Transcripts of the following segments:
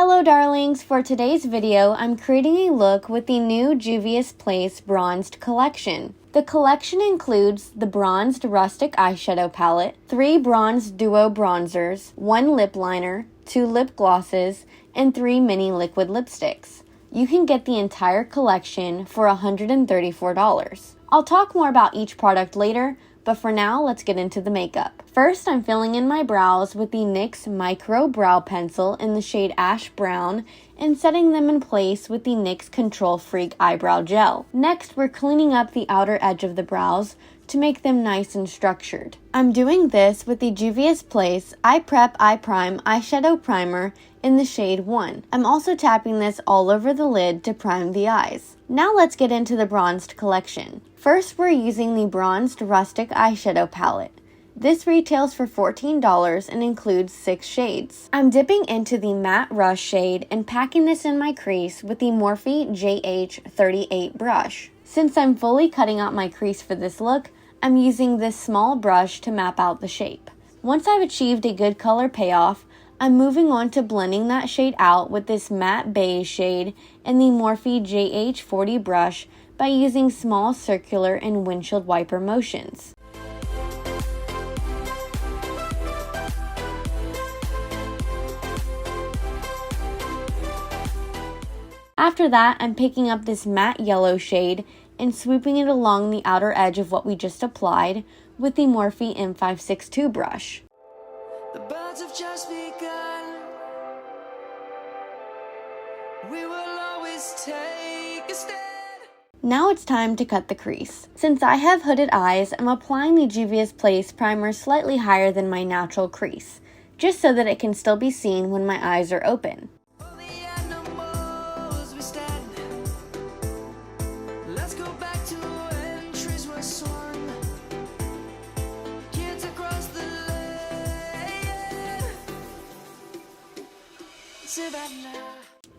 Hello darlings, for today's video, I'm creating a look with the new Juvia's Place Bronzed collection. The collection includes the Bronzed Rustic Eyeshadow Palette, 3 Bronzed Duo Bronzers, 1 Lip Liner, 2 Lip Glosses, and 3 Mini Liquid Lipsticks. You can get the entire collection for $134. I'll talk more about each product later, but for now, let's get into the makeup. First, I'm filling in my brows with the NYX Micro Brow Pencil in the shade Ash Brown and setting them in place with the NYX Control Freak Eyebrow Gel. Next, we're cleaning up the outer edge of the brows to make them nice and structured. I'm doing this with the Juvia's Place iprep iprime eyeshadow primer in the shade 1. I'm also tapping this all over the lid to prime the eyes. Now let's get into the bronzed collection. First, we're using the Bronzed Rustic Eyeshadow Palette. This retails for $14 and includes 6 shades. I'm dipping into the Matte Rush shade and packing this in my crease with the Morphe JH38 brush. Since I'm fully cutting out my crease for this look, I'm using this small brush to map out the shape. Once I've achieved a good color payoff, I'm moving on to blending that shade out with this matte beige shade and the Morphe JH40 brush by using small circular and windshield wiper motions. After that, I'm picking up this matte yellow shade and swooping it along the outer edge of what we just applied with the Morphe M562 brush. The birds have just begun. We will always take a stand. Now it's time to cut the crease. Since I have hooded eyes, I'm applying the Juvia's Place primer slightly higher than my natural crease, just so that it can still be seen when my eyes are open.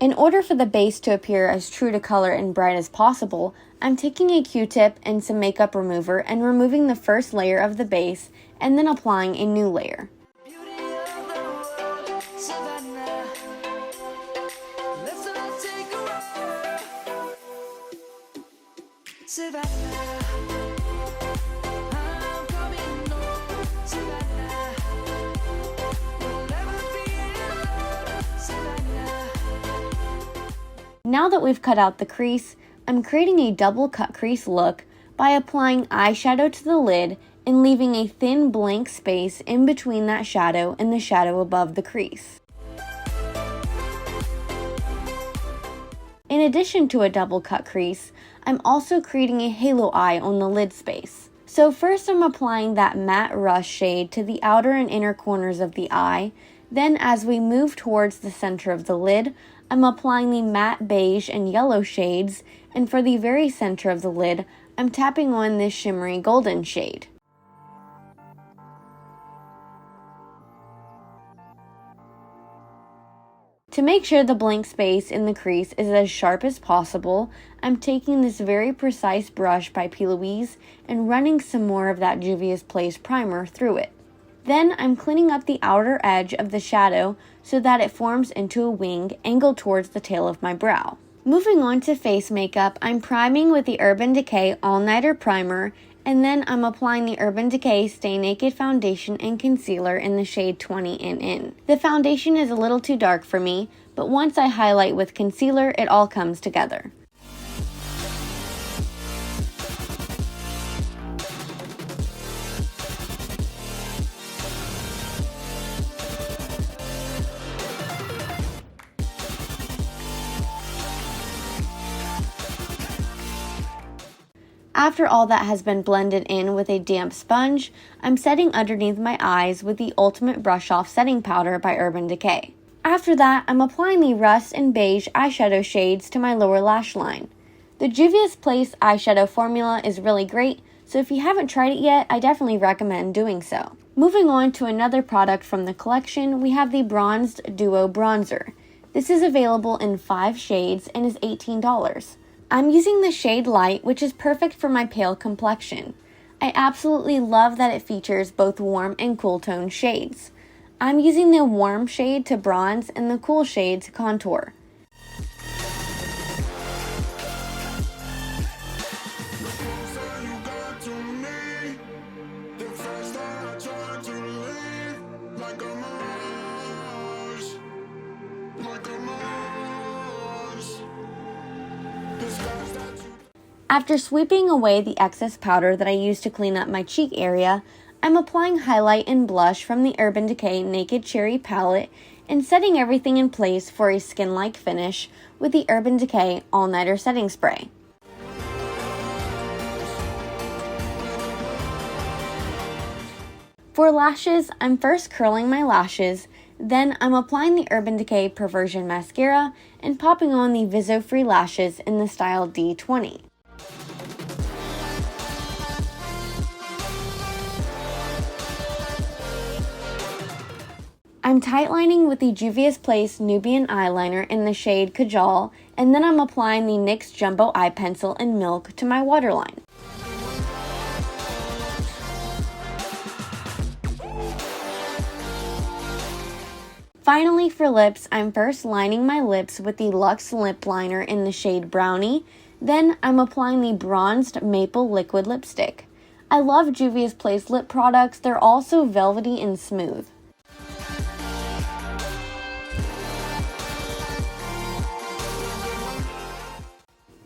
In order for the base to appear as true to color and bright as possible, I'm taking a Q-tip and some makeup remover and removing the first layer of the base and then applying a new layer. Now that we've cut out the crease, I'm creating a double cut crease look by applying eyeshadow to the lid and leaving a thin blank space in between that shadow and the shadow above the crease. In addition to a double cut crease, I'm also creating a halo eye on the lid space. So first I'm applying that Matte Rush shade to the outer and inner corners of the eye, then as we move towards the center of the lid, I'm applying the matte beige and yellow shades, and for the very center of the lid, I'm tapping on this shimmery golden shade. To make sure the blank space in the crease is as sharp as possible, I'm taking this very precise brush by P. Louise and running some more of that Juvia's Place primer through it. Then I'm cleaning up the outer edge of the shadow so that it forms into a wing angled towards the tail of my brow. Moving on to face makeup, I'm priming with the Urban Decay All Nighter Primer, and then I'm applying the Urban Decay Stay Naked Foundation and Concealer in the shade 20 in. The foundation is a little too dark for me, but once I highlight with concealer, it all comes together. After all that has been blended in with a damp sponge, I'm setting underneath my eyes with the Ultimate Brush Off Setting Powder by Urban Decay. After that, I'm applying the Rust and Beige eyeshadow shades to my lower lash line. The Juvia's Place eyeshadow formula is really great, so if you haven't tried it yet, I definitely recommend doing so. Moving on to another product from the collection, we have the Bronzed Duo Bronzer. This is available in 5 shades and is $18. I'm using the shade Light, which is perfect for my pale complexion. I absolutely love that it features both warm and cool tone shades. I'm using the warm shade to bronze and the cool shade to contour. After sweeping away the excess powder that I used to clean up my cheek area, I'm applying highlight and blush from the Urban Decay Naked Cherry palette and setting everything in place for a skin-like finish with the Urban Decay All Nighter Setting Spray. For lashes, I'm first curling my lashes, then I'm applying the Urban Decay Perversion mascara and popping on the visofree lashes in the style D20. I'm tightlining with the Juvia's Place Nubian eyeliner in the shade Kajal, and then I'm applying the NYX Jumbo Eye Pencil in Milk to my waterline. Finally, for lips, I'm first lining my lips with the Luxe lip liner in the shade Brownie, then I'm applying the bronzed maple liquid lipstick. I love Juvia's Place lip products, they're all so velvety and smooth.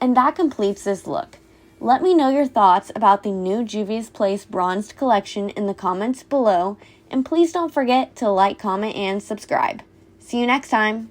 And that completes this look. Let me know your thoughts about the new Juvia's Place bronzed collection in the comments below, and please don't forget to like, comment, and subscribe. See you next time!